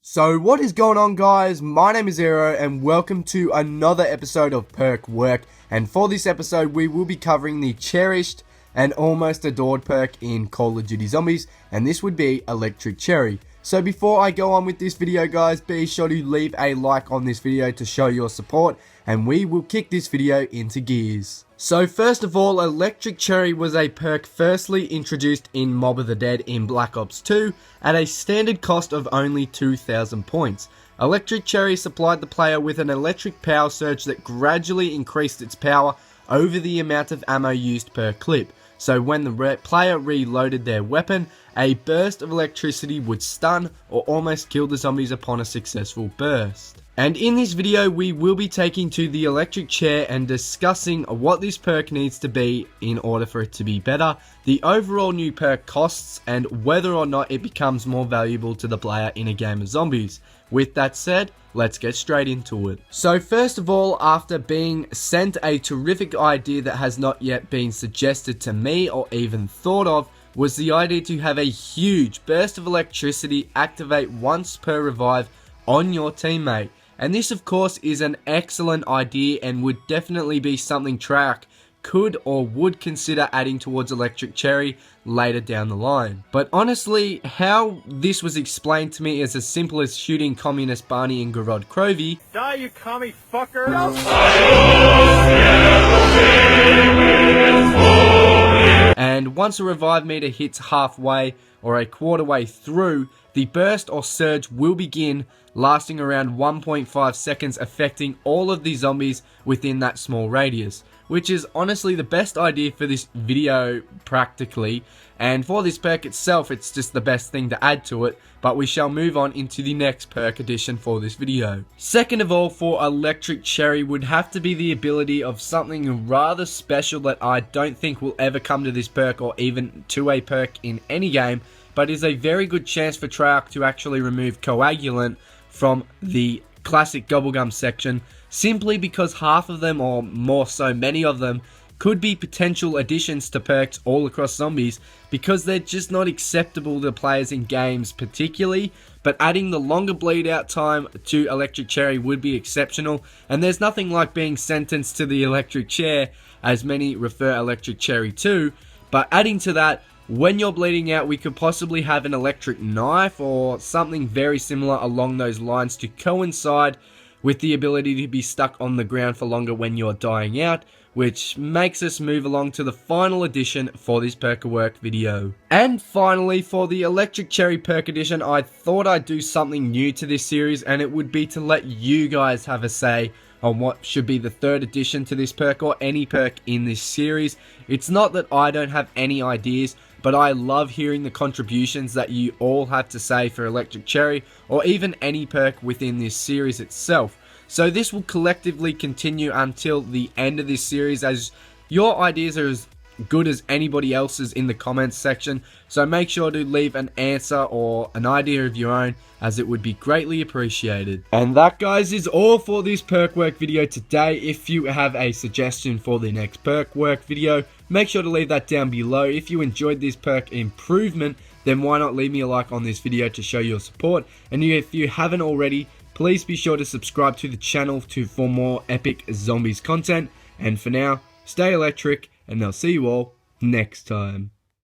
So what is going on, guys? My name is Zero and welcome to another episode of Perk Work, and for this episode we will be covering the cherished and almost adored perk in Call of Duty Zombies, and this would be Electric Cherry. So before I go on with this video, guys, be sure to leave a like on this video to show your support, and we will kick this video into gears. So first of all, Electric Cherry was a perk firstly introduced in Mob of the Dead in Black Ops 2 at a standard cost of only 2,000 points. Electric Cherry supplied the player with an electric power surge that gradually increased its power over the amount of ammo used per clip. So when the player reloaded their weapon, a burst of electricity would stun or almost kill the zombies upon a successful burst. And in this video we will be taking to the electric chair and discussing what this perk needs to be in order for it to be better, the overall new perk costs, and whether or not it becomes more valuable to the player in a game of zombies. With that said, let's get straight into it. So first of all, after being sent a terrific idea that has not yet been suggested to me or even thought of, was the idea to have a huge burst of electricity activate once per revive on your teammate. And this of course is an excellent idea and would definitely be something Treyarch could or would consider adding towards Electric Cherry later down the line. But honestly, how this was explained to me is as simple as shooting Communist Barney and Garrod Crovey. Die, you commie fucker! And once a revive meter hits halfway or a quarter way through, the burst or surge will begin, lasting around 1.5 seconds, affecting all of the zombies within that small radius, which is honestly the best idea for this video practically. And for this perk itself, it's just the best thing to add to it, but we shall move on into the next perk addition for this video. Second of all, for Electric Cherry would have to be the ability of something rather special that I don't think will ever come to this perk or even to a perk in any game, but is a very good chance for Treyarch to actually remove Coagulant from the classic Gobblegum section, simply because half of them, or more so many of them, could be potential additions to perks all across zombies because they're just not acceptable to players in games particularly, but adding the longer bleed out time to Electric Cherry would be exceptional, and there's nothing like being sentenced to the electric chair, as many refer Electric Cherry to, but adding to that, when you're bleeding out, we could possibly have an electric knife or something very similar along those lines to coincide with the ability to be stuck on the ground for longer when you're dying out, which makes us move along to the final addition for this perk of work video. And finally, for the Electric Cherry perk addition, I thought I'd do something new to this series, and it would be to let you guys have a say on what should be the third addition to this perk or any perk in this series. It's not that I don't have any ideas, but I love hearing the contributions that you all have to say for Electric Cherry or even any perk within this series itself. So this will collectively continue until the end of this series, as your ideas are as good as anybody else's in the comments section, so make sure to leave an answer or an idea of your own, as it would be greatly appreciated. And that, guys, is all for this perk work video today. If you have a suggestion for the next perk work video, make sure to leave that down below. If you enjoyed this perk improvement, then why not leave me a like on this video to show your support, and if you haven't already, please be sure to subscribe to the channel for more epic zombies content. And for now, stay electric, and I'll see you all next time.